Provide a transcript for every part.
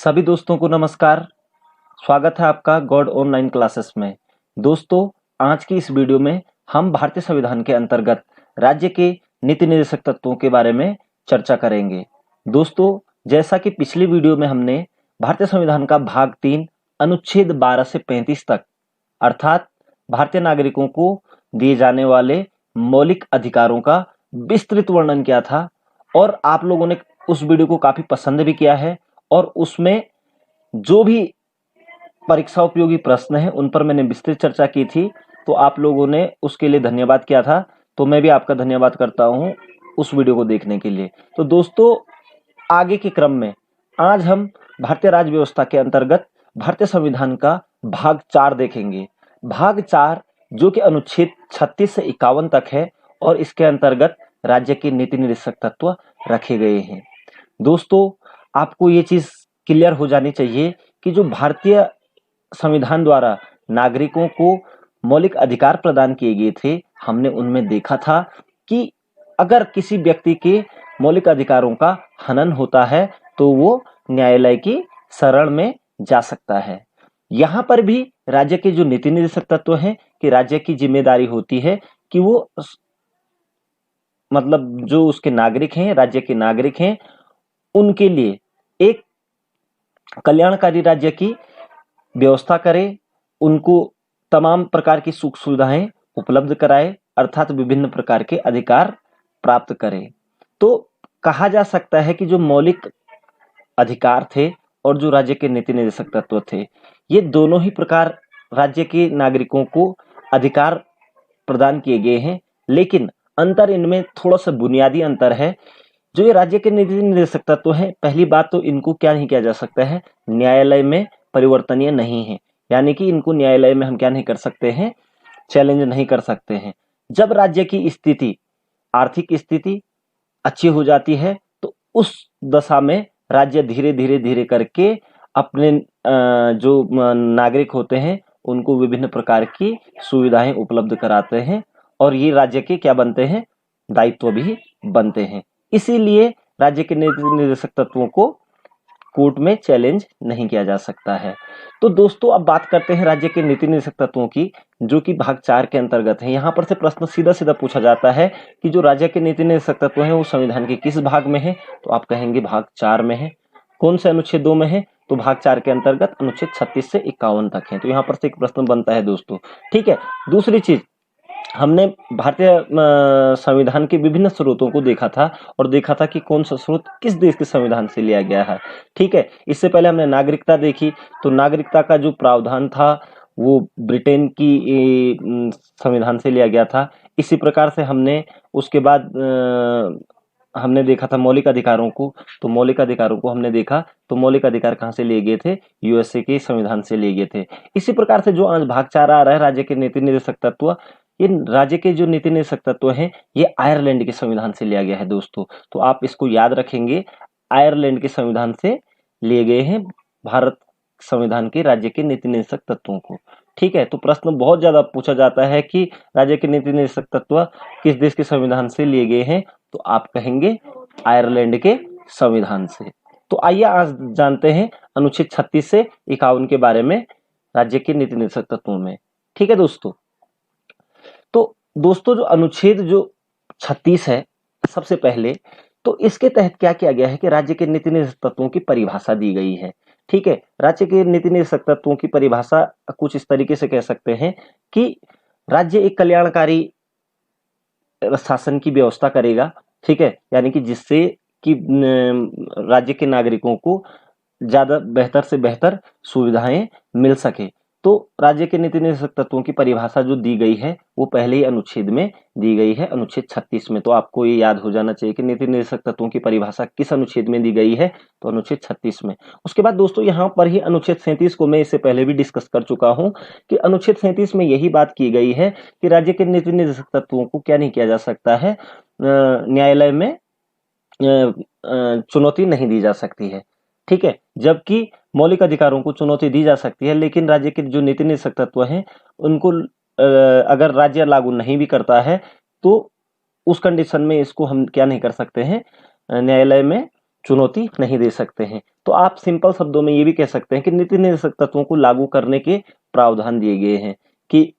सभी दोस्तों को नमस्कार। स्वागत है आपका गॉड ऑनलाइन क्लासेस में। दोस्तों, आज की इस वीडियो में हम भारतीय संविधान के अंतर्गत राज्य के नीति निर्देशक तत्वों के बारे में चर्चा करेंगे। दोस्तों, जैसा कि पिछली वीडियो में हमने भारतीय संविधान का भाग 3 अनुच्छेद 12 से 35 तक अर्थात भारतीय नागरिकों को दिए जाने वाले मौलिक अधिकारों का विस्तृत वर्णन किया था और आप लोगों ने उस वीडियो को काफी पसंद भी किया है और उसमें जो भी परीक्षा उपयोगी प्रश्न हैं उन पर मैंने विस्तृत चर्चा की थी। तो आप लोगों ने उसके लिए धन्यवाद किया था, तो मैं भी आपका धन्यवाद करता हूं उस वीडियो को देखने के लिए। तो दोस्तों, आगे के क्रम में आज हम भारतीय राज्य व्यवस्था के अंतर्गत भारतीय संविधान का भाग 4 देखेंगे। भाग 4 जो कि अनुच्छेद 36 से 51 तक है और इसके अंतर्गत राज्य के नीति निर्देशक तत्व रखे गए हैं। दोस्तों, आपको ये चीज क्लियर हो जानी चाहिए कि जो भारतीय संविधान द्वारा नागरिकों को मौलिक अधिकार प्रदान किए गए थे, हमने उनमें देखा था कि अगर किसी व्यक्ति के मौलिक अधिकारों का हनन होता है तो वो न्यायालय की शरण में जा सकता है। यहाँ पर भी राज्य के जो नीति निर्देशक तत्व हैं कि राज्य की जिम्मेदारी होती है कि वो मतलब जो उसके नागरिक हैं, राज्य के नागरिक हैं, उनके लिए एक कल्याणकारी राज्य की व्यवस्था करे, उनको तमाम प्रकार की सुख सुविधाएं उपलब्ध कराए अर्थात विभिन्न प्रकार के अधिकार प्राप्त करे। तो कहा जा सकता है कि जो मौलिक अधिकार थे और जो राज्य के नीति निर्देशक तत्व थे, ये दोनों ही प्रकार राज्य के नागरिकों को अधिकार प्रदान किए गए हैं, लेकिन अंतर इनमें थोड़ा सा बुनियादी अंतर है। जो ये राज्य के नीति निर्देशक तत्व है, पहली बात तो इनको क्या नहीं किया जा सकता है, न्यायालय में परिवर्तनीय नहीं है, यानी कि इनको न्यायालय में हम क्या नहीं कर सकते हैं, चैलेंज नहीं कर सकते हैं। जब राज्य की स्थिति, आर्थिक स्थिति अच्छी हो जाती है तो उस दशा में राज्य धीरे धीरे धीरे करके अपने जो नागरिक होते हैं उनको विभिन्न प्रकार की सुविधाएं उपलब्ध कराते हैं और ये राज्य के क्या बनते हैं, दायित्व भी बनते हैं। इसीलिए राज्य के नीति निर्देशक तत्वों को कोर्ट में चैलेंज नहीं किया जा सकता है। तो दोस्तों, अब बात करते हैं राज्य के नीति निर्देशक तत्वों की, जो कि भाग 4 के अंतर्गत है। यहाँ पर से प्रश्न सीधा सीधा पूछा जाता है कि जो राज्य के नीति निर्देशक तत्व हैं वो संविधान के किस भाग में है, तो आप कहेंगे भाग 4 में है। कौन से अनुच्छेद 2 में है, तो भाग 4 के अंतर्गत अनुच्छेद 36 से 51 तक है। तो यहाँ पर से एक प्रश्न बनता है दोस्तों, ठीक है। दूसरी चीज, हमने भारतीय संविधान के विभिन्न स्रोतों को देखा था और देखा था कि कौन सा स्रोत किस देश के संविधान से लिया गया है, ठीक है। इससे पहले हमने नागरिकता देखी, तो नागरिकता का जो प्रावधान था वो ब्रिटेन की संविधान से लिया गया था। इसी प्रकार से हमने उसके बाद हमने देखा था मौलिक अधिकारों को, तो मौलिक अधिकारों को हमने देखा तो मौलिक अधिकार कहाँ से लिए गए थे, यूएसए के संविधान से लिए गए थे। इसी प्रकार से जो आज भाग 4 आ रहा है राज्य के नीति निर्देशक तत्व, ये राज्य के जो नीति निर्देशक तत्व हैं ये आयरलैंड के संविधान से लिया गया है दोस्तों। तो आप इसको याद रखेंगे, आयरलैंड के संविधान से लिए गए हैं भारत संविधान के राज्य के नीति निर्देशक तत्वों को, ठीक है। तो प्रश्न बहुत ज्यादा पूछा जाता है कि राज्य के नीति निर्देशक तत्व किस देश के संविधान से लिए गए हैं, तो आप कहेंगे आयरलैंड के संविधान से। तो आइए आज जानते हैं अनुच्छेद 36 से 51 के बारे में राज्य के नीति निर्देशक तत्वों में, ठीक है दोस्तों। तो दोस्तों, जो अनुच्छेद जो 36 है, सबसे पहले तो इसके तहत क्या किया गया है कि राज्य के नीति निर्देशक तत्वों की परिभाषा दी गई है, ठीक है। राज्य के नीति निर्देशक तत्वों की परिभाषा कुछ इस तरीके से कह सकते हैं कि राज्य एक कल्याणकारी शासन की व्यवस्था करेगा, ठीक है, यानी कि जिससे कि राज्य के नागरिकों को ज्यादा बेहतर से बेहतर सुविधाएं मिल सके। तो राज्य के नीति निर्देशक तत्वों की परिभाषा जो दी गई है वो पहले ही अनुच्छेद में दी गई है, अनुच्छेद 36 में। तो आपको ये याद हो जाना चाहिए कि नीति निर्देशक तत्वों की परिभाषा किस अनुच्छेद में दी गई है, तो अनुच्छेद 36 में। उसके बाद दोस्तों, यहाँ पर ही अनुच्छेद 37 को मैं इससे पहले भी डिस्कस कर चुका हूँ कि अनुच्छेद 37 में यही बात की गई है कि राज्य के नीति निर्देशक तत्वों को क्या नहीं किया जा सकता है, न्यायालय में चुनौती नहीं दी जा सकती है, ठीक है। जबकि मौलिक अधिकारों को चुनौती दी जा सकती है, लेकिन राज्य के जो नीति निर्देशक तत्व हैं उनको अगर राज्य लागू नहीं भी करता है तो उस कंडीशन में इसको हम क्या नहीं कर सकते हैं, न्यायालय में चुनौती नहीं दे सकते हैं। तो आप सिंपल शब्दों में ये भी कह सकते हैं कि नीति निर्देशक तत्वों को लागू करने के प्रावधान दिए गए हैं कि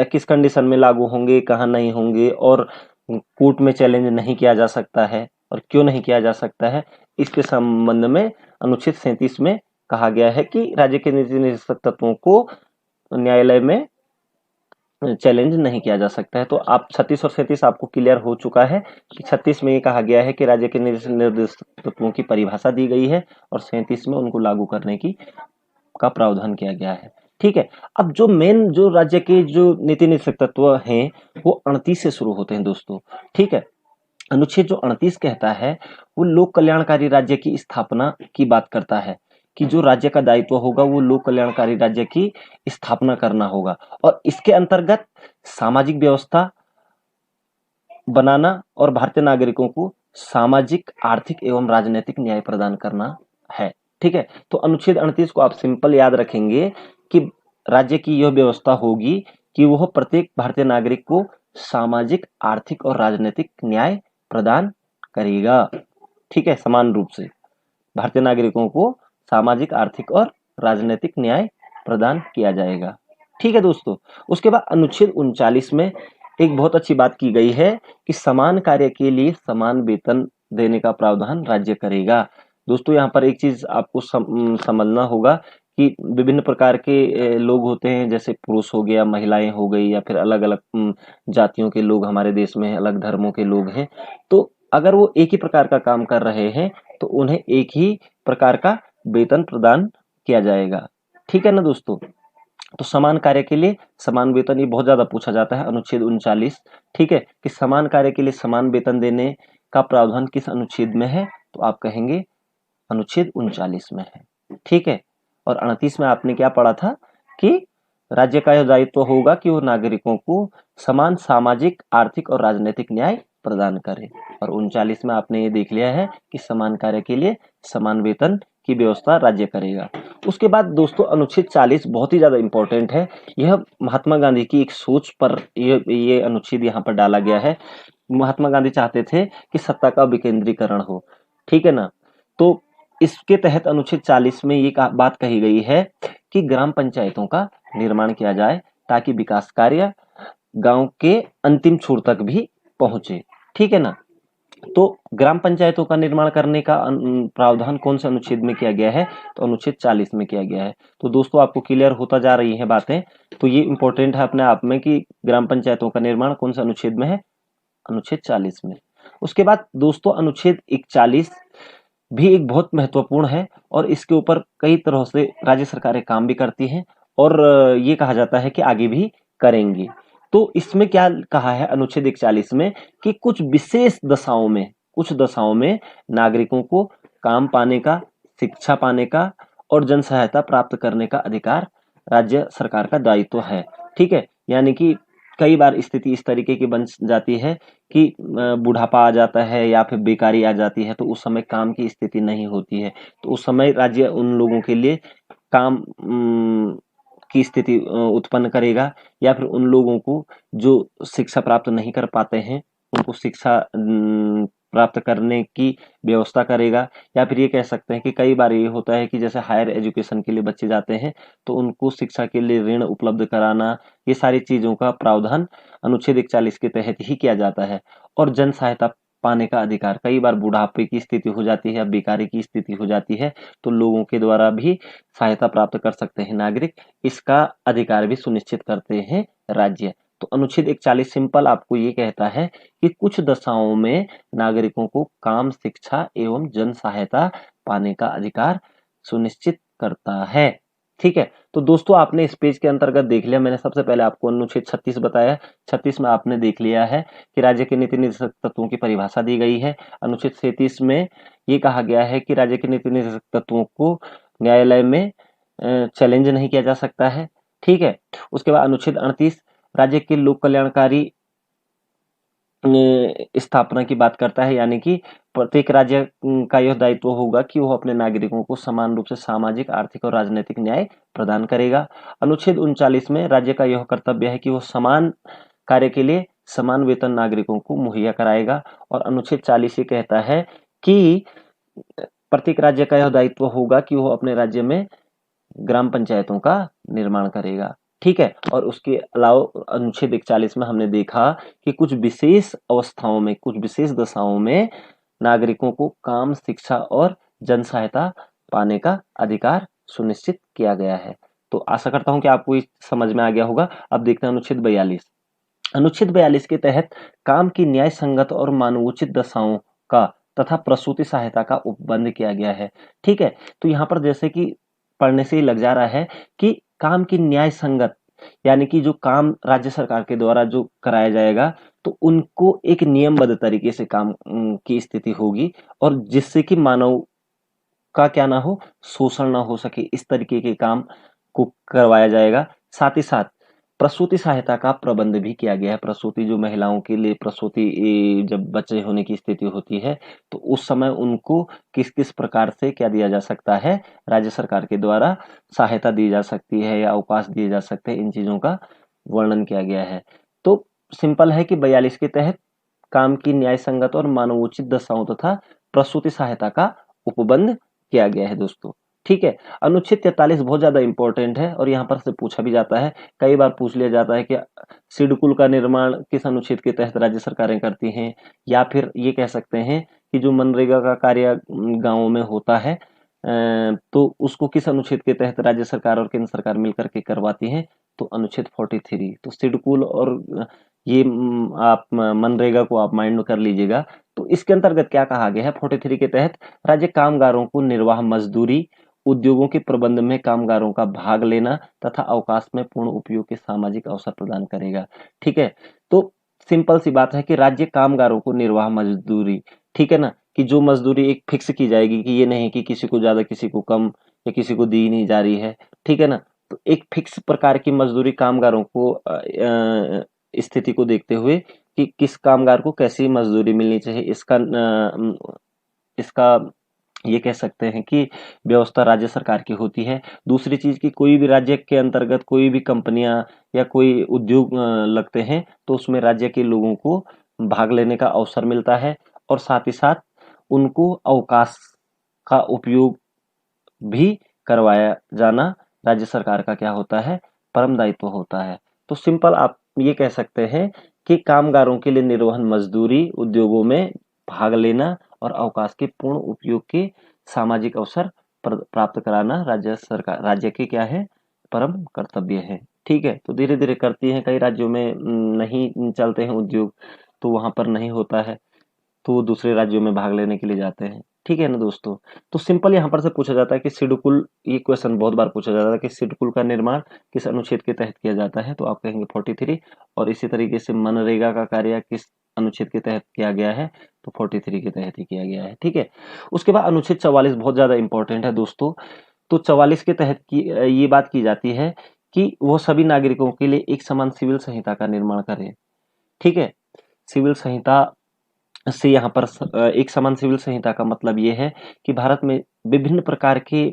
किस कंडीशन में लागू होंगे, कहाँ नहीं होंगे, और कोर्ट में चैलेंज नहीं किया जा सकता है और क्यों नहीं किया जा सकता है। इसके संबंध में अनुच्छेद 37 में कहा गया है कि राज्य के नीति निर्देशक तत्वों को न्यायालय में चैलेंज नहीं किया जा सकता है। तो आप 36 और 37 आपको क्लियर हो चुका है कि 36 में ये कहा गया है कि राज्य के निर्देशक तत्वों की परिभाषा दी गई है और 37 में उनको लागू करने की का प्रावधान किया गया है। ठीक है। अब जो मेन जो राज्य के जो नीति निर्देशक तत्व हैं वो 38 से शुरू होते हैं दोस्तों। ठीक है। अनुच्छेद जो 38 कहता है वो लोक कल्याणकारी राज्य की स्थापना की बात करता है कि जो राज्य का दायित्व होगा वो लोक कल्याणकारी राज्य की स्थापना करना होगा और इसके अंतर्गत सामाजिक व्यवस्था बनाना और भारतीय नागरिकों को सामाजिक, आर्थिक एवं राजनीतिक न्याय प्रदान करना है। ठीक है। तो अनुच्छेद 38 को आप सिंपल याद रखेंगे कि राज्य की यह व्यवस्था होगी कि वह प्रत्येक भारतीय नागरिक को सामाजिक, आर्थिक और राजनीतिक न्याय प्रदान करेगा। ठीक है। समान रूप से भारतीय नागरिकों को सामाजिक, आर्थिक और राजनीतिक न्याय प्रदान किया जाएगा। ठीक है दोस्तों। उसके बाद अनुच्छेद 39 में एक बहुत अच्छी बात की गई है कि समान कार्य के लिए समान वेतन देने का प्रावधान राज्य करेगा। दोस्तों यहाँ पर एक चीज आपको समझना होगा कि विभिन्न प्रकार के लोग होते हैं, जैसे पुरुष हो गया, महिलाएं हो गई, या फिर अलग अलग जातियों के लोग हमारे देश में हैं, अलग धर्मों के लोग हैं। तो अगर वो एक ही प्रकार का काम कर रहे हैं तो उन्हें एक ही प्रकार का वेतन प्रदान किया जाएगा। ठीक है ना दोस्तों। तो समान कार्य के लिए समान वेतन, ये बहुत ज्यादा पूछा जाता है अनुच्छेद 39। ठीक है, कि समान कार्य के लिए समान वेतन देने का प्रावधान किस अनुच्छेद में है, तो आप कहेंगे अनुच्छेद 39 में है। ठीक है। और 38 में आपने क्या पढ़ा था कि राज्य का यह दायित्व होगा कि वो नागरिकों को समान सामाजिक, आर्थिक और राजनीतिक न्याय प्रदान करे। और 39 में आपने ये देख लिया है कि समान कार्य के लिए समान वेतन की व्यवस्था राज्य करेगा। उसके बाद दोस्तों अनुच्छेद 40 बहुत ही ज्यादा इंपॉर्टेंट है। यह महात्मा गांधी की एक सोच पर ये अनुच्छेद यहाँ पर डाला गया है। महात्मा गांधी चाहते थे कि सत्ता का विकेंद्रीकरण हो। ठीक है ना। तो इसके तहत अनुच्छेद 40 में ये बात कही गई है कि ग्राम पंचायतों का निर्माण किया जाए ताकि विकास कार्य गांव के अंतिम छोर तक भी पहुंचे। ठीक है ना। तो ग्राम पंचायतों का निर्माण करने का प्रावधान कौन से अनुच्छेद में किया गया है, तो अनुच्छेद 40 में किया गया है। तो दोस्तों आपको क्लियर होता जा रही है बातें। तो ये इंपॉर्टेंट है अपने आप में कि ग्राम पंचायतों का निर्माण कौन से अनुच्छेद में है, अनुच्छेद 40 में। उसके बाद दोस्तों अनुच्छेद 41 भी एक बहुत महत्वपूर्ण है और इसके ऊपर कई तरह से राज्य सरकारें काम भी करती हैं और ये कहा जाता है कि आगे भी करेंगी। तो इसमें क्या कहा है अनुच्छेद 41 में कि कुछ दशाओं में नागरिकों को काम पाने का, शिक्षा पाने का और जन सहायता प्राप्त करने का अधिकार राज्य सरकार का दायित्व है। ठीक है। यानी कि कई बार स्थिति इस तरीके की बन जाती है कि बुढ़ापा आ जाता है या फिर बेकारी आ जाती है, तो उस समय काम की स्थिति नहीं होती है, तो उस समय राज्य उन लोगों के लिए काम की स्थिति उत्पन्न करेगा, या फिर उन लोगों को जो शिक्षा प्राप्त नहीं कर पाते हैं उनको शिक्षा प्राप्त करने की व्यवस्था करेगा। या फिर ये कह सकते हैं कि कई बार ये होता है कि जैसे हायर एजुकेशन के लिए बच्चे जाते हैं तो उनको शिक्षा के लिए ऋण उपलब्ध कराना, ये सारी चीजों का प्रावधान अनुच्छेद 41 के तहत ही किया जाता है। और जन सहायता पाने का अधिकार, कई बार बुढ़ापे की स्थिति हो जाती है, बेकारी की स्थिति हो जाती है, तो लोगों के द्वारा भी सहायता प्राप्त कर सकते हैं नागरिक, इसका अधिकार भी सुनिश्चित करते हैं राज्य। तो अनुच्छेद 41 सिंपल आपको ये कहता है कि कुछ दशाओं में नागरिकों को काम, शिक्षा एवं जन सहायता पाने का अधिकार सुनिश्चित करता है। ठीक है। तो दोस्तों आपने इस पेज के अंतर्गत देख लिया, मैंने सबसे पहले आपको अनुच्छेद 36 बताया। 36 में आपने देख लिया है कि राज्य के नीति निर्देशक तत्वों की परिभाषा दी गई है। अनुच्छेद 37 में ये कहा गया है कि राज्य के नीति निर्देशक तत्वों को न्यायालय में चैलेंज नहीं किया जा सकता है। ठीक है। उसके बाद अनुच्छेद 38 राज्य के लोक कल्याणकारी स्थापना की बात करता है, यानी कि प्रत्येक राज्य का यह दायित्व होगा कि वह अपने नागरिकों को समान रूप से सामाजिक, आर्थिक और राजनीतिक न्याय प्रदान करेगा। अनुच्छेद 39 में राज्य का यह कर्तव्य है कि वह समान कार्य के लिए समान वेतन नागरिकों को मुहैया कराएगा। और अनुच्छेद 40 ये कहता है कि प्रत्येक राज्य का यह दायित्व होगा कि वो अपने राज्य में ग्राम पंचायतों का निर्माण करेगा। ठीक है, और उसके अलावा अनुच्छेद 41 में हमने देखा कि कुछ विशेष अवस्थाओं में, कुछ विशेष दशाओं में नागरिकों को काम, शिक्षा और जन सहायता पाने का अधिकार सुनिश्चित किया गया है। तो आशा करता हूं कि आपको ये समझ में आ गया होगा। अब देखते हैं अनुच्छेद 42। अनुच्छेद 42 के तहत काम की न्याय संगत और मानवोचित दशाओं का तथा प्रसूति सहायता का उपबंध किया गया है। ठीक है, तो यहाँ पर जैसे कि पढ़ने से ही लग जा रहा है कि काम की न्याय संगत, यानी कि जो काम राज्य सरकार के द्वारा जो कराया जाएगा, तो उनको एक नियमबद्ध तरीके से काम की स्थिति होगी, और जिससे कि मानव का क्या ना हो, शोषण ना हो सके, इस तरीके के काम को करवाया जाएगा। साथ ही साथ प्रसूति सहायता का प्रबंध भी किया गया है। प्रसूति, जो महिलाओं के लिए प्रसूति जब बच्चे होने की स्थिति होती है, तो उस समय उनको किस किस प्रकार से क्या दिया जा सकता है, राज्य सरकार के द्वारा सहायता दी जा सकती है या अवकाश दिए जा सकते हैं, इन चीजों का वर्णन किया गया है। तो सिंपल है कि 42 के तहत काम की न्याय संगत और मानवोचित दशाओं तथा प्रसूति सहायता का उपबंध किया गया है दोस्तों। ठीक है, अनुच्छेद 43 बहुत ज्यादा इंपॉर्टेंट है और यहाँ पर से पूछा भी जाता है, कई बार पूछ लिया जाता है कि सिडकुल का निर्माण किस अनुच्छेद के तहत राज्य सरकारें करती हैं, या फिर ये कह सकते हैं कि जो मनरेगा का कार्य गांवों में होता है, तो उसको किस अनुच्छेद के तहत राज्य सरकार और केंद्र सरकार मिलकर के करवाती हैं, तो अनुच्छेद 43। तो सिडकुल और ये आप मनरेगा को आप माइंड में कर लीजिएगा। तो इसके अंतर्गत क्या कहा गया है, 43 के तहत राज्य कामगारों को निर्वाह मजदूरी, उद्योगों के प्रबंध में कामगारों का भाग लेना तथा अवकाश में पूर्ण उपयोग के सामाजिक अवसर प्रदान करेगा। ठीक है, तो सिंपल सी बात है कि राज्य कामगारों को निर्वाह मजदूरी, ठीक है ना, कि जो मजदूरी एक फिक्स की जाएगी, कि ये नहीं कि किसी को ज्यादा किसी को कम या किसी को दी नहीं जा रही है। ठीक है ना, तो एक फिक्स प्रकार की मजदूरी कामगारों को स्थिति को देखते हुए कि किस कामगार को कैसी मजदूरी मिलनी चाहिए, इसका ये कह सकते हैं कि व्यवस्था राज्य सरकार की होती है। दूसरी चीज कि कोई भी राज्य के अंतर्गत कोई भी कंपनियां या कोई उद्योग लगते हैं, तो उसमें राज्य के लोगों को भाग लेने का अवसर मिलता है, और साथ ही साथ उनको अवकाश का उपयोग भी करवाया जाना राज्य सरकार का क्या होता है, परम दायित्व होता है। तो सिंपल आप ये कह सकते हैं कि कामगारों के लिए निर्वहन मजदूरी, उद्योगों में भाग लेना और अवकाश के पूर्ण उपयोग के सामाजिक अवसर प्राप्त कराना राज्य के क्या है, परम कर्तव्य है। ठीक है, तो धीरे धीरे करती हैं, कई राज्यों में नहीं चलते हैं उद्योग, तो वहां पर नहीं होता है, तो वो दूसरे राज्यों में भाग लेने के लिए जाते हैं। ठीक है ना दोस्तों, तो सिंपल यहाँ पर से पूछा जाता है कि सिडकुल, ये क्वेश्चन बहुत बार पूछा जाता है कि सिडकुल का निर्माण किस अनुच्छेद के तहत किया जाता है, तो आप कहेंगे 43। और इसी तरीके से मनरेगा का कार्य किस अनुच्छेद के तहत किया गया है, तो 43 के तहत ही किया गया है। ठीक है, उसके बाद अनुच्छेद 44 बहुत ज्यादा इंपॉर्टेंट है दोस्तों। तो 44 के तहत की ये बात की जाती है कि वो सभी नागरिकों के लिए एक समान सिविल संहिता का निर्माण करें। ठीक है, सिविल संहिता से यहाँ पर एक समान सिविल संहिता का मतलब ये है कि भारत में विभिन्न प्रकार के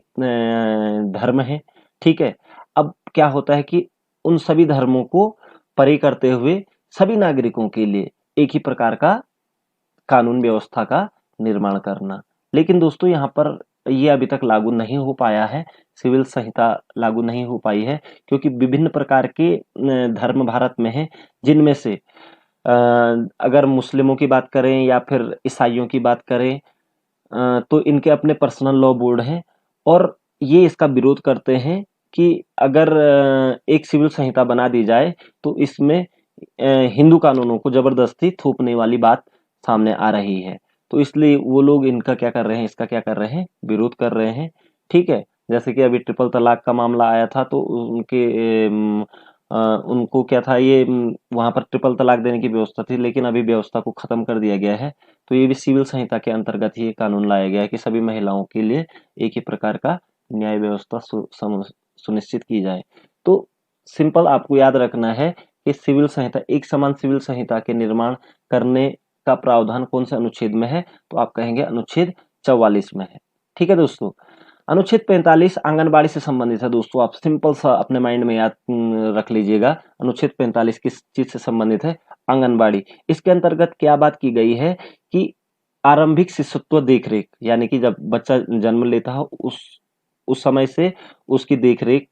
धर्म हैं। ठीक है, अब क्या होता है कि उन सभी धर्मों को परे करते हुए सभी नागरिकों के लिए एक ही प्रकार का कानून व्यवस्था का निर्माण करना। लेकिन दोस्तों यहाँ पर ये अभी तक लागू नहीं हो पाया है, सिविल संहिता लागू नहीं हो पाई है, क्योंकि विभिन्न प्रकार के धर्म भारत में हैं, जिनमें से अगर मुस्लिमों की बात करें या फिर ईसाइयों की बात करें, तो इनके अपने पर्सनल लॉ बोर्ड हैं, और ये इसका विरोध करते हैं कि अगर एक सिविल संहिता बना दी जाए, तो इसमें हिंदू कानूनों को जबरदस्ती थोपने वाली बात सामने आ रही है। तो इसलिए वो लोग इनका क्या कर रहे हैं, इसका क्या कर रहे हैं, विरोध कर रहे हैं। ठीक है, जैसे कि अभी ट्रिपल तलाक का मामला आया था, तो उनको क्या था, ये वहां पर ट्रिपल तलाक देने की व्यवस्था थी, लेकिन अभी व्यवस्था को खत्म कर दिया गया है। तो ये भी सिविल संहिता के अंतर्गत ही कानून लाया गया है कि सभी महिलाओं के लिए एक ही प्रकार का न्याय व्यवस्था सुनिश्चित की जाए। तो सिंपल आपको याद रखना है कि सिविल संहिता, एक समान सिविल संहिता के निर्माण करने का प्रावधान कौन से अनुच्छेद में है, तो आप कहेंगे अनुच्छेद 44 में है। ठीक है दोस्तों, अनुच्छेद 45 आंगनबाड़ी से संबंधित है दोस्तों, आप सिंपल सा अपने माइंड में याद रख लीजिएगा। अनुच्छेद 45 किस चीज से संबंधित है, आंगनबाड़ी। इसके अंतर्गत क्या बात की गई है कि आरंभिक शिशुत्व देखरेख, यानी कि जब बच्चा जन्म लेता है उस समय से उसकी देखरेख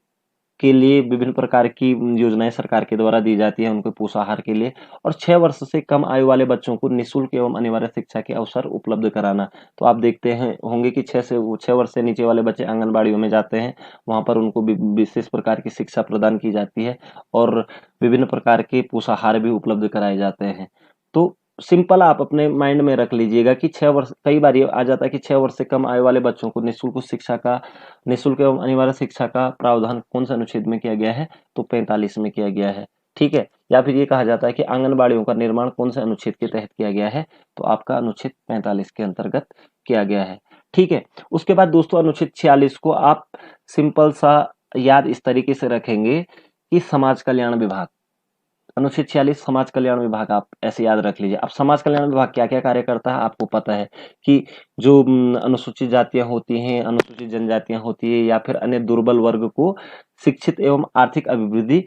के लिए विभिन्न प्रकार की योजनाएं सरकार के द्वारा दी जाती है उनके पोषाहार के लिए। और 6 वर्ष से कम आयु वाले बच्चों को निःशुल्क एवं अनिवार्य शिक्षा के अवसर उपलब्ध कराना। तो आप देखते हैं होंगे कि 6 वर्ष से नीचे वाले बच्चे आंगनबाड़ियों में जाते हैं, वहां पर उनको विशेष प्रकार की शिक्षा प्रदान की जाती है और विभिन्न प्रकार के पोषाहार भी उपलब्ध कराए जाते हैं। तो सिंपल आप अपने माइंड में रख लीजिएगा कि 6 वर्ष, कई बार ये आ जाता है कि 6 वर्ष से कम आयु वाले बच्चों को निःशुल्क एवं अनिवार्य शिक्षा का प्रावधान कौन से अनुच्छेद में किया गया है, तो 45 में किया गया है। ठीक है, या फिर ये कहा जाता है कि आंगनबाड़ियों का निर्माण कौन से अनुच्छेद के तहत किया गया है, तो आपका अनुच्छेद 45 के अंतर्गत किया गया है। ठीक है, उसके बाद दोस्तों अनुच्छेद 46 को आप सिंपल सा याद इस तरीके से रखेंगे कि समाज कल्याण विभाग, अनुच्छेद 46 समाज कल्याण विभाग, आप ऐसे याद रख लीजिए। अब समाज कल्याण विभाग क्या क्या कार्य करता है आपको पता है कि जो अनुसूचित जातियां होती हैं, अनुसूचित जनजातियां होती है या फिर अन्य दुर्बल वर्ग को शिक्षित एवं आर्थिक अभिवृद्धि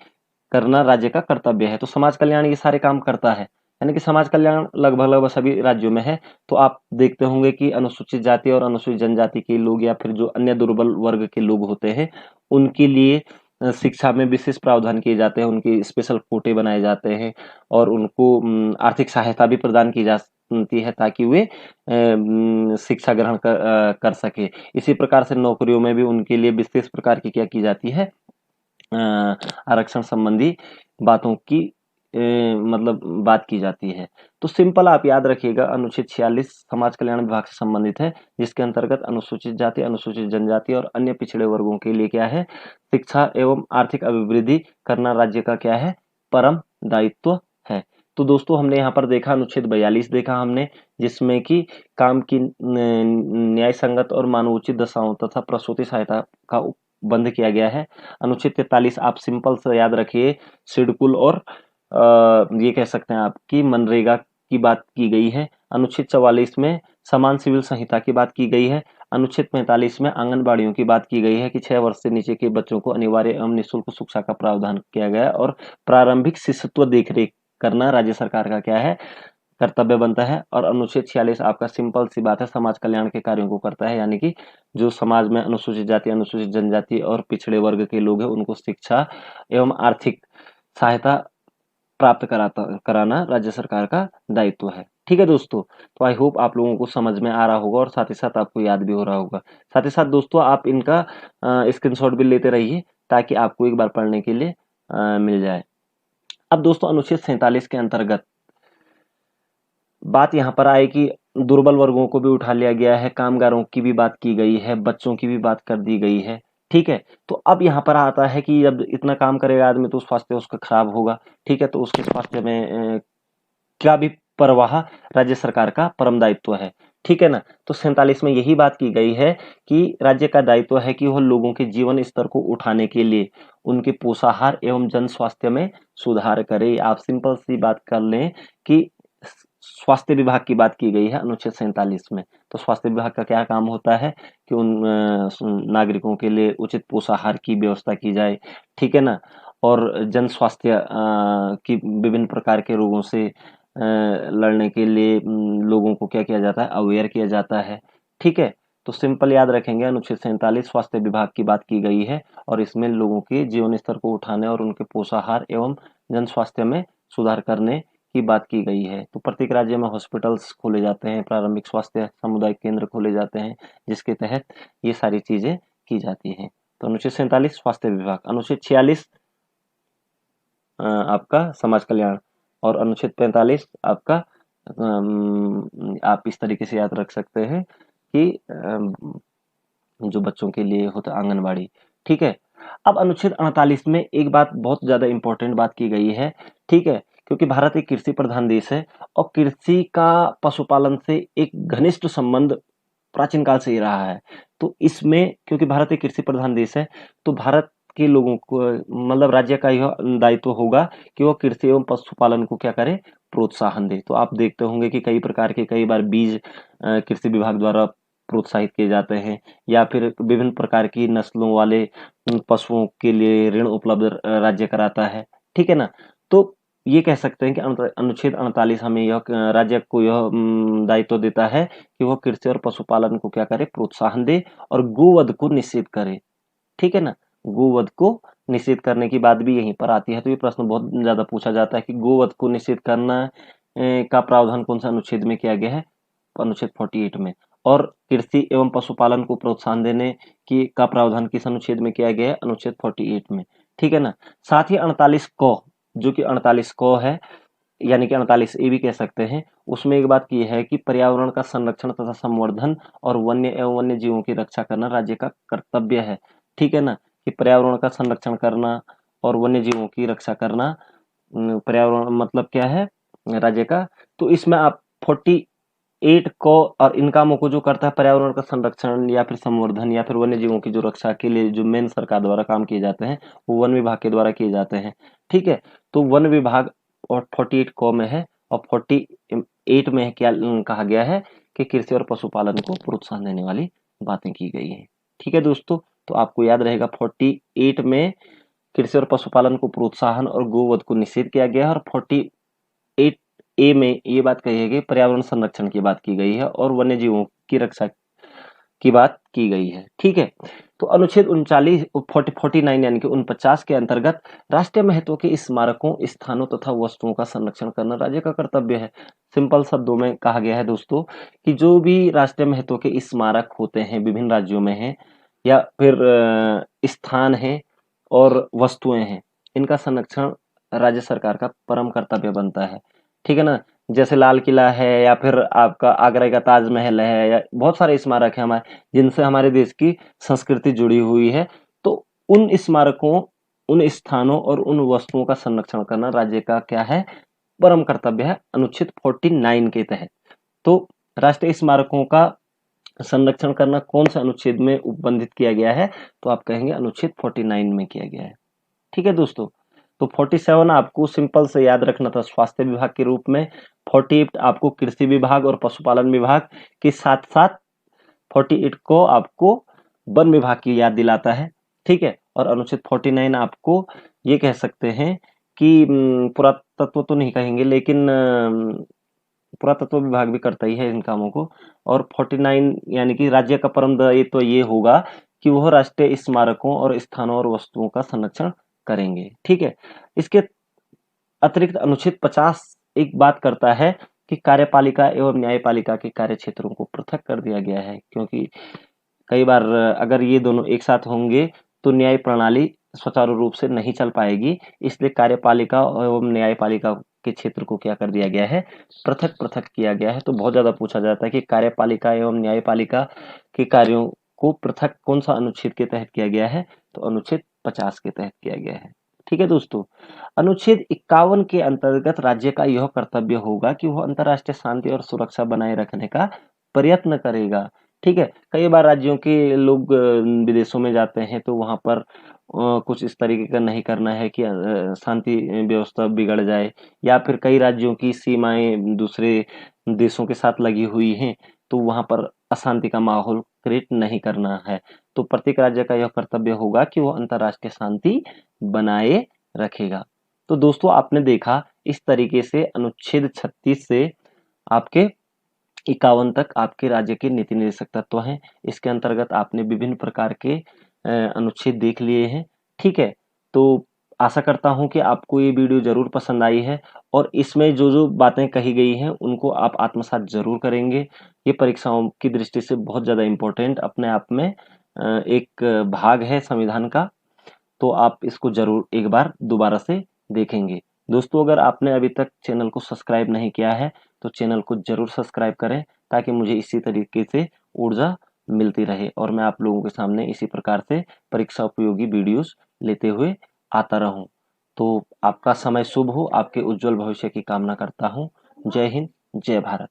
करना राज्य का कर्तव्य है। तो समाज कल्याण ये सारे काम करता है, यानी कि समाज कल्याण लगभग लगभग सभी राज्यों में है। तो आप देखते होंगे कि अनुसूचित जाति और अनुसूचित जनजाति के लोग या फिर जो अन्य दुर्बल वर्ग के लोग होते हैं उनके लिए शिक्षा में विशेष प्रावधान किए जाते हैं, उनके स्पेशल कोटे बनाए जाते हैं और उनको आर्थिक सहायता भी प्रदान की जाती है ताकि वे शिक्षा ग्रहण कर सके। इसी प्रकार से नौकरियों में भी उनके लिए विशेष प्रकार की क्या की जाती है, आरक्षण संबंधी बातों की मतलब बात की जाती है। तो सिंपल आप याद रखिएगा अनुच्छेद 46 समाज कल्याण विभाग से संबंधित है, जिसके अंतर्गत अनुसूचित जाति, अनुसूचित जनजाति और अन्य पिछड़े वर्गों के लिए क्या है, शिक्षा एवं आर्थिक अभिवृद्धि करना राज्य का क्या है, परम दायित्व है। तो दोस्तों हमने यहाँ पर देखा अनुच्छेद 42 देखा हमने, जिसमें कि काम की न्याय संगत और मानवोचित दशाओं तथा प्रसूति सहायता का बंद किया गया है। अनुच्छेद 43 आप सिंपल से याद रखिए, सिडकुल और ये कह सकते हैं आपकी मनरेगा की बात की गई है। अनुच्छेद 44 में समान सिविल संहिता की बात की गई है। अनुच्छेद 45 में आंगनबाड़ियों की बात की गई है कि 6 वर्ष से नीचे के बच्चों को अनिवार्य एवं निःशुल्क शिक्षा का प्रावधान किया गया है और प्रारंभिक शिशुत्व देखरेख करना राज्य सरकार का क्या है, कर्तव्य बनता है। और अनुच्छेद 46 आपका सिंपल सी बात है, समाज कल्याण के कार्यों को करता है, यानी कि जो समाज में अनुसूचित जाति, अनुसूचित जनजाति और पिछड़े वर्ग के लोग हैं उनको शिक्षा एवं आर्थिक सहायता प्राप्त कराना राज्य सरकार का दायित्व है। ठीक है दोस्तों, तो आई होप आप लोगों को समझ में आ रहा होगा और साथ ही साथ आपको याद भी हो रहा होगा। साथ ही साथ दोस्तों आप इनका स्क्रीनशॉट भी लेते रहिए ताकि आपको एक बार पढ़ने के लिए मिल जाए। अब दोस्तों अनुच्छेद 47 के अंतर्गत बात यहाँ पर आए कि दुर्बल वर्गों को भी उठा लिया गया है, कामगारों की भी बात की गई है, बच्चों की भी बात कर दी गई है। ठीक है, तो अब यहाँ पर आता है कि जब इतना काम करेगा आदमी तो स्वास्थ्य उसका खराब होगा। ठीक है, तो उसके स्वास्थ्य में क्या भी परवाह राज्य सरकार का परम दायित्व है। ठीक है ना, तो 47 में यही बात की गई है कि राज्य का दायित्व है कि वह लोगों के जीवन स्तर को उठाने के लिए उनके पोषाहार एवं जन स्वास्थ्य में सुधार करे। आप सिंपल सी बात कर लें कि स्वास्थ्य विभाग की बात की गई है अनुच्छेद 47 में। तो स्वास्थ्य विभाग का क्या काम होता है कि उन नागरिकों के लिए उचित पोषाहार की व्यवस्था की जाए। ठीक है ना, और जन स्वास्थ्य की विभिन्न प्रकार के रोगों से लड़ने के लिए लोगों को क्या किया जाता है, अवेयर किया जाता है। ठीक है, तो सिंपल याद रखेंगे अनुच्छेद 47 स्वास्थ्य विभाग की बात की गई है और इसमें लोगों के जीवन स्तर को उठाने और उनके पोषाहार एवं जन स्वास्थ्य में सुधार करने की बात की गई है। तो प्रत्येक राज्य में हॉस्पिटल्स खोले जाते हैं, प्रारंभिक स्वास्थ्य सामुदायिक केंद्र खोले जाते हैं, जिसके तहत ये सारी चीजें की जाती हैं। तो अनुच्छेद 47 स्वास्थ्य विभाग, अनुच्छेद 46 आपका समाज कल्याण और अनुच्छेद 45 आपका आप इस तरीके से याद रख सकते हैं कि जो बच्चों के लिए होता है आंगनबाड़ी। ठीक है, अब अनुच्छेद 48 में एक बात बहुत ज्यादा इंपॉर्टेंट बात की गई है। ठीक है, क्योंकि भारत एक कृषि प्रधान देश है और कृषि का पशुपालन से एक घनिष्ठ संबंध प्राचीन काल से ही रहा है। तो इसमें क्योंकि भारत एक कृषि प्रधान देश है तो भारत के लोगों को मतलब राज्य का यह दायित्व होगा कि वो कृषि एवं पशुपालन को क्या करे, प्रोत्साहन दे। तो आप देखते होंगे कि कई प्रकार के कई बार बीज कृषि विभाग द्वारा प्रोत्साहित किए जाते हैं या फिर विभिन्न प्रकार की नस्लों वाले पशुओं के लिए ऋण उपलब्ध राज्य कराता है। ठीक है ना, तो ये कह सकते हैं कि अनुच्छेद 48 हमें यह राज्य को यह दायित्व देता है कि वह कृषि और पशुपालन को क्या करे, प्रोत्साहन दे और गोवध को निषेध करे। ठीक है ना, गोवध को निषेध करने की बात भी यहीं पर आती है। तो ये प्रश्न बहुत ज्यादा पूछा जाता है कि गोवध को निषेध करना का प्रावधान कौन सा अनुच्छेद में किया गया है, अनुच्छेद 48 में। और कृषि एवं पशुपालन को प्रोत्साहन देने की का प्रावधान किस अनुच्छेद में किया गया है, अनुच्छेद 48 में। ठीक है ना। साथ ही 48 क, जो कि 48 क है, यानी कि 48 ए भी कह सकते हैं, उसमें एक बात की है कि पर्यावरण का संरक्षण तथा संवर्धन और वन्य एवं वन्य जीवों की रक्षा करना राज्य का कर्तव्य है। ठीक है ना, कि पर्यावरण का संरक्षण करना और वन्य जीवों की रक्षा करना, पर्यावरण मतलब क्या है, राज्य का। तो इसमें आप 48 को और इन कामों को जो करता है, पर्यावरण का संरक्षण या फिर संवर्धन या फिर वन्य जीवों की जो रक्षा के लिए जो मेन सरकार द्वारा काम किए जाते हैं, वो वन विभाग के द्वारा किए जाते हैं। ठीक है, तो वन विभाग और 48 को में है, और 48 में क्या कहा गया है कि कृषि और पशुपालन को प्रोत्साहन देने वाली बातें की गई है। ठीक है दोस्तों, तो आपको याद रहेगा 48 में कृषि और पशुपालन को प्रोत्साहन और गोवध को निषेध किया गया है, और 48 ए में ये बात कही है कि पर्यावरण संरक्षण की बात की गई है और वन्य जीवों की रक्षा की बात की गई है। ठीक है, तो अनुच्छेद 49 यानी कि 49 के अंतर्गत राष्ट्रीय महत्व के स्मारकों, स्थानों तथा वस्तुओं का संरक्षण करना राज्य का कर्तव्य है। सिंपल शब्दों में कहा गया है दोस्तों कि जो भी राष्ट्रीय महत्व के स्मारक होते हैं विभिन्न राज्यों में हैं, या फिर स्थान है और वस्तुएं हैं, इनका संरक्षण राज्य सरकार का परम कर्तव्य बनता है। ठीक है ना, जैसे लाल किला है, या फिर आपका आगरा का ताजमहल है, या बहुत सारे स्मारक है हमारे जिनसे हमारे देश की संस्कृति जुड़ी हुई है। तो उन स्मारकों, उन स्थानों और उन वस्तुओं का संरक्षण करना राज्य का क्या है, परम कर्तव्य है, अनुच्छेद 49 के तहत। तो राष्ट्रीय स्मारकों का संरक्षण करना कौन सा अनुच्छेद में उपबंधित किया गया है, तो आप कहेंगे अनुच्छेद 49 में किया गया है। ठीक है दोस्तों, तो 47 आपको सिंपल से याद रखना था स्वास्थ्य विभाग के रूप में, 48 आपको कृषि विभाग और पशुपालन विभाग के साथ साथ 48 को आपको वन विभाग की याद दिलाता है। ठीक है, और अनुच्छेद 49 आपको ये कह सकते हैं कि पुरातत्व तो नहीं कहेंगे, लेकिन पुरातत्व विभाग भी करता ही है इन कामों को। और 49 यानी कि राज्य का परम दायित्व तो ये होगा कि वह राष्ट्रीय स्मारकों और स्थानों और वस्तुओं का संरक्षण करेंगे। ठीक है, इसके अतिरिक्त अनुच्छेद 50 एक बात करता है कि कार्यपालिका एवं न्यायपालिका के कार्य क्षेत्रों को पृथक कर दिया गया है, क्योंकि कई बार अगर ये दोनों एक साथ होंगे तो न्याय प्रणाली सुचारू रूप से नहीं चल पाएगी। इसलिए कार्यपालिका एवं न्यायपालिका के क्षेत्र को क्या कर दिया गया है, पृथक पृथक किया गया है। तो बहुत ज्यादा पूछा जाता है कि कार्यपालिका एवं न्यायपालिका के कार्यों को पृथक कौन सा अनुच्छेद के तहत किया गया है, तो अनुच्छेद 50 के तहत किया गया है। ठीक है दोस्तों, अनुच्छेद 51 के अंतर्गत राज्य का यह कर्तव्य होगा कि वह अंतर्राष्ट्रीय शांति और सुरक्षा बनाए रखने का प्रयत्न करेगा। ठीक है, कई बार राज्यों के लोग विदेशों में जाते हैं तो वहां पर कुछ इस तरीके का नहीं करना है कि शांति व्यवस्था बिगड़ जाए, या फिर कई राज्यों की सीमाएं दूसरे देशों के साथ लगी हुई हैं, तो वहां पर अशांति का माहौल क्रिएट नहीं करना है। तो प्रत्येक राज्य का यह कर्तव्य होगा कि वो अंतर्राष्ट्रीय शांति बनाए रखेगा। तो दोस्तों आपने देखा इस तरीके से अनुच्छेद 36 से आपके 51 तक आपके राज्य के नीति निर्देशक तत्व हैं। इसके अंतर्गत आपने विभिन्न प्रकार के अनुच्छेद देख लिए हैं। ठीक है, तो आशा करता हूं कि आपको ये वीडियो जरूर पसंद आई है, और इसमें जो जो बातें कही गई हैं उनको आप आत्मसात जरूर करेंगे। ये परीक्षाओं की दृष्टि से बहुत ज्यादा इम्पोर्टेंट अपने आप में एक भाग है संविधान का। तो आप इसको जरूर एक बार दोबारा से देखेंगे। दोस्तों अगर आपने अभी तक चैनल को सब्सक्राइब नहीं किया है तो चैनल को जरूर सब्सक्राइब करें, ताकि मुझे इसी तरीके से ऊर्जा मिलती रहे और मैं आप लोगों के सामने इसी प्रकार से परीक्षा उपयोगी वीडियोस लेते हुए आता रहूं। तो आपका समय शुभ हो, आपके उज्जवल भविष्य की कामना करता हूं। जय हिंद, जय भारत।